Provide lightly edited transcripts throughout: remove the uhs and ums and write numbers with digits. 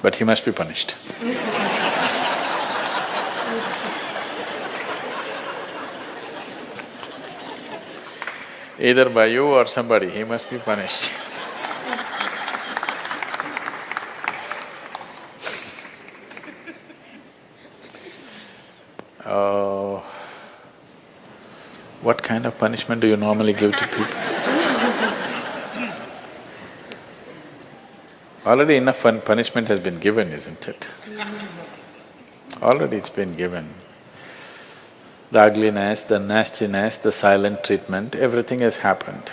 but he must be punished. Either by you or somebody, he must be punished. Oh, what kind of punishment do you normally give to people? Already enough punishment has been given, isn't it? Already it's been given. The ugliness, the nastiness, the silent treatment, everything has happened.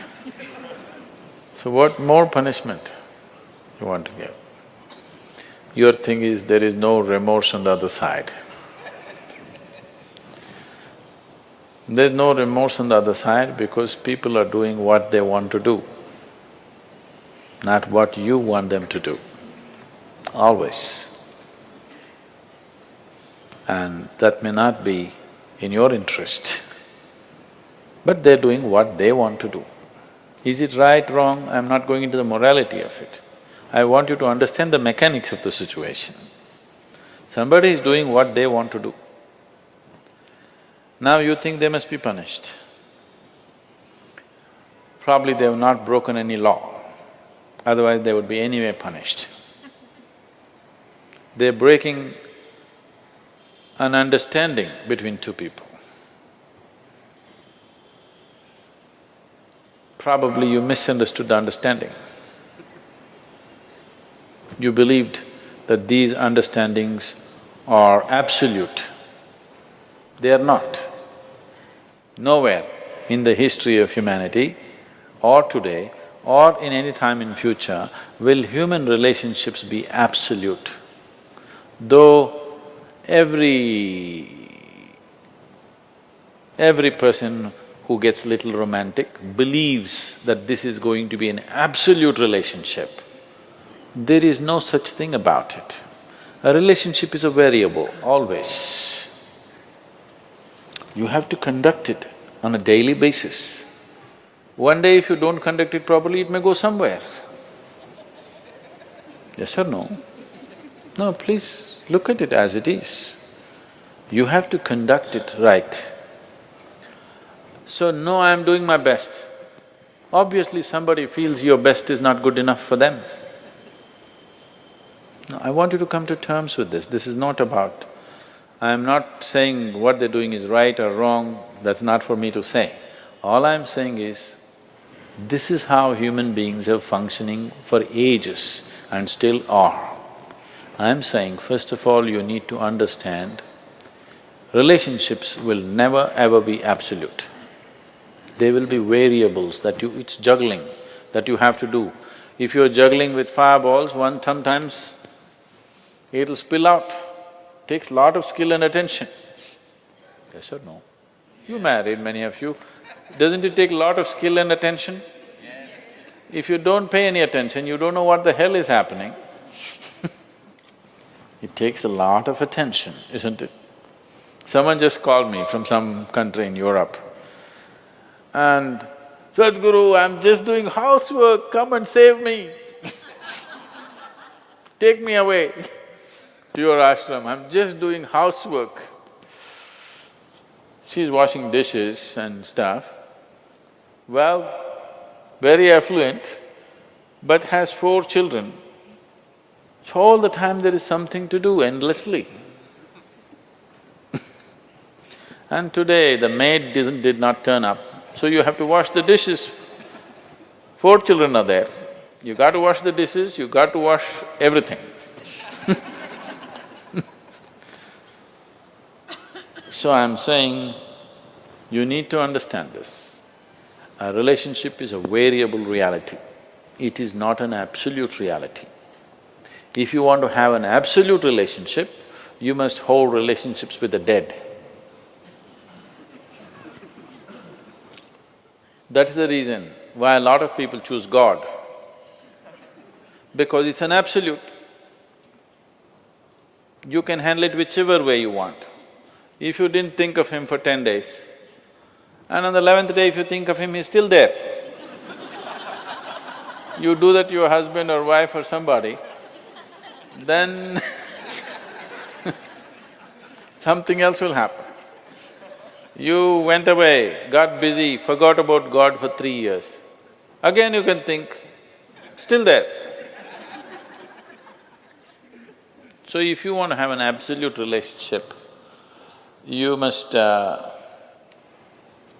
So what more punishment you want to give? Your thing is there is no remorse on the other side. There's no remorse on the other side because people are doing what they want to do, not what you want them to do, always. And that may not be in your interest, but they're doing what they want to do. Is it right, wrong? I'm not going into the morality of it. I want you to understand the mechanics of the situation. Somebody is doing what they want to do. Now you think they must be punished. Probably they have not broken any law, otherwise they would be anyway punished. They're breaking an understanding between two people. Probably you misunderstood the understanding. You believed that these understandings are absolute. They are not. Nowhere in the history of humanity or today or in any time in future will human relationships be absolute. Though every person who gets little romantic believes that this is going to be an absolute relationship, there is no such thing about it. A relationship is a variable, always. You have to conduct it on a daily basis. One day if you don't conduct it properly, it may go somewhere. Yes or no? No, please look at it as it is. You have to conduct it right. So, no, I'm doing my best. Obviously somebody feels your best is not good enough for them. No, I want you to come to terms with this. This is not about… I'm not saying what they're doing is right or wrong, that's not for me to say. All I'm saying is, this is how human beings are functioning for ages and still are. I'm saying, first of all, you need to understand, relationships will never ever be absolute. There will be variables that it's juggling that you have to do. If you're juggling with fireballs, sometimes it'll spill out. Takes lot of skill and attention. Yes or no? You married, many of you. Doesn't it take a lot of skill and attention? Yes. If you don't pay any attention, you don't know what the hell is happening. It takes a lot of attention, isn't it? Someone just called me from some country in Europe and, "Sadhguru, I'm just doing housework, come and save me." Take me away to your ashram, I'm just doing housework. She's washing dishes and stuff. Well, very affluent, but has 4 children. So all the time there is something to do endlessly. And today the maid did not turn up, so you have to wash the dishes. 4 children are there, you got to wash the dishes, you got to wash everything. So I'm saying, you need to understand this. A relationship is a variable reality. It is not an absolute reality. If you want to have an absolute relationship, you must hold relationships with the dead. That's the reason why a lot of people choose God, because it's an absolute. You can handle it whichever way you want. If you didn't think of him for 10 days, and on the 11th day if you think of him, he's still there. You do that to your husband or wife or somebody, then something else will happen. You went away, got busy, forgot about God for 3 years. Again you can think, still there. So if you want to have an absolute relationship, you must…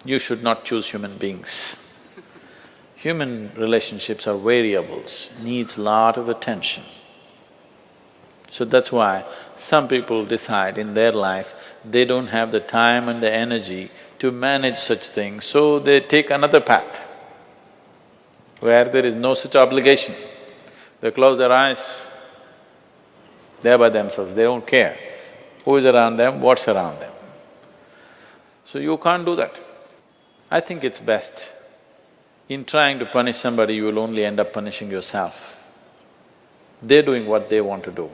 you should not choose human beings. Human relationships are variables, needs lot of attention. So that's why some people decide in their life they don't have the time and the energy to manage such things, so they take another path where there is no such obligation. They close their eyes, they're by themselves, they don't care who is around them, what's around them. So you can't do that. I think it's best, in trying to punish somebody, you will only end up punishing yourself. They're doing what they want to do.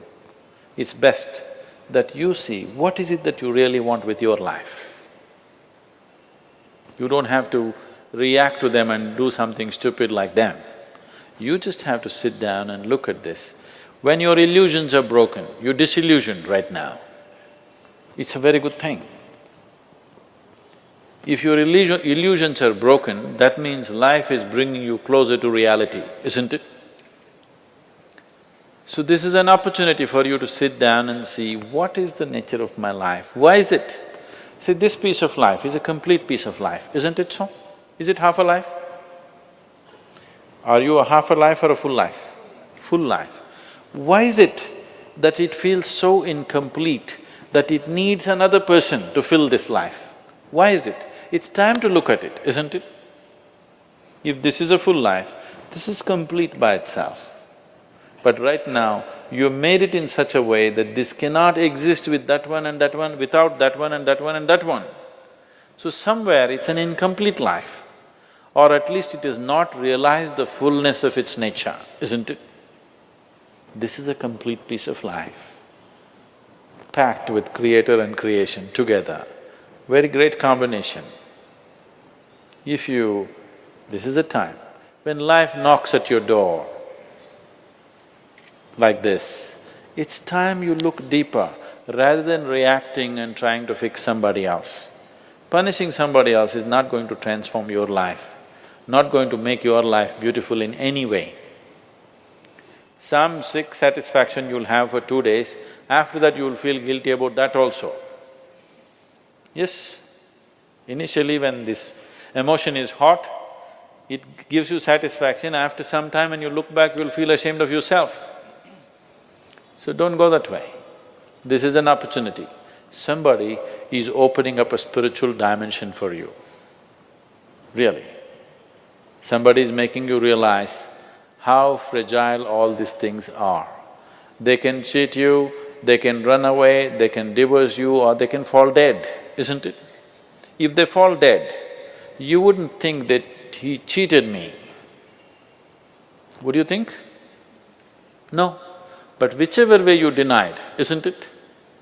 It's best that you see what is it that you really want with your life. You don't have to react to them and do something stupid like them. You just have to sit down and look at this. When your illusions are broken, you're disillusioned right now, it's a very good thing. If your illusions are broken, that means life is bringing you closer to reality, isn't it? So this is an opportunity for you to sit down and see, what is the nature of my life? Why is it? See, this piece of life is a complete piece of life, isn't it so? Is it half a life? Are you a half a life or a full life? Full life. Why is it that it feels so incomplete that it needs another person to fill this life? Why is it? It's time to look at it, isn't it? If this is a full life, this is complete by itself. But right now, you made it in such a way that this cannot exist with that one and that one, without that one and that one and that one. So somewhere it's an incomplete life, or at least it has not realized the fullness of its nature, isn't it? This is a complete piece of life, packed with creator and creation together. Very great combination. If you… this is a time when life knocks at your door like this, it's time you look deeper rather than reacting and trying to fix somebody else. Punishing somebody else is not going to transform your life, not going to make your life beautiful in any way. Some sick satisfaction you'll have for 2 days, after that you'll feel guilty about that also. Yes, initially when this emotion is hot, it gives you satisfaction. After some time when you look back, you'll feel ashamed of yourself. So don't go that way. This is an opportunity. Somebody is opening up a spiritual dimension for you, really. Somebody is making you realize how fragile all these things are. They can cheat you, they can run away, they can divorce you, or they can fall dead, isn't it? If they fall dead, you wouldn't think that he cheated me. Would you think? No. But whichever way you denied, isn't it?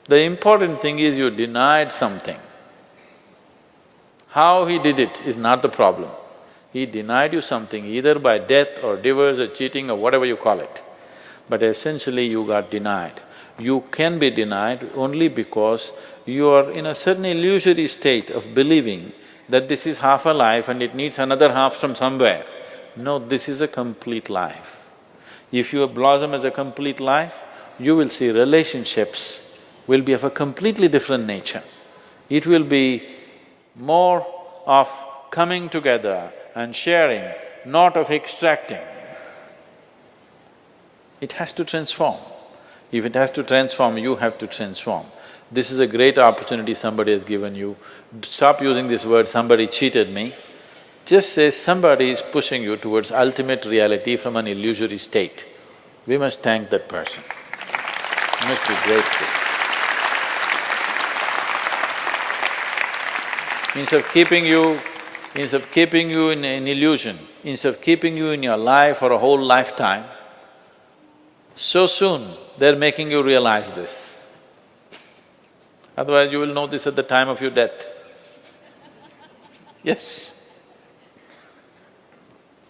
The important thing is you denied something. How he did it is not the problem. He denied you something either by death or divorce or cheating or whatever you call it. But essentially you got denied. You can be denied only because you are in a certain illusory state of believing that this is half a life and it needs another half from somewhere. No, this is a complete life. If you blossom as a complete life, you will see relationships will be of a completely different nature. It will be more of coming together and sharing, not of extracting. It has to transform. If it has to transform, you have to transform. This is a great opportunity somebody has given you. Stop using this word, somebody cheated me. Just say somebody is pushing you towards ultimate reality from an illusory state. We must thank that person. We must be grateful. Instead of keeping you in an illusion, instead of keeping you in your life for a whole lifetime, so soon they're making you realize this. Otherwise you will know this at the time of your death. Yes.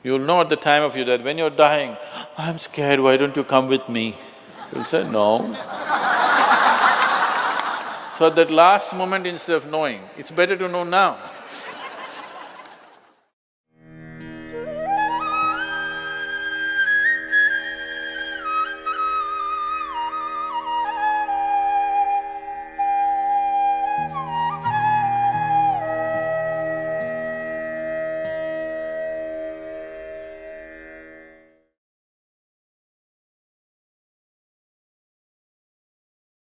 You'll know at the time of your death, when you're dying, I'm scared, why don't you come with me? You'll say, no. So at that last moment, instead of knowing, it's better to know now.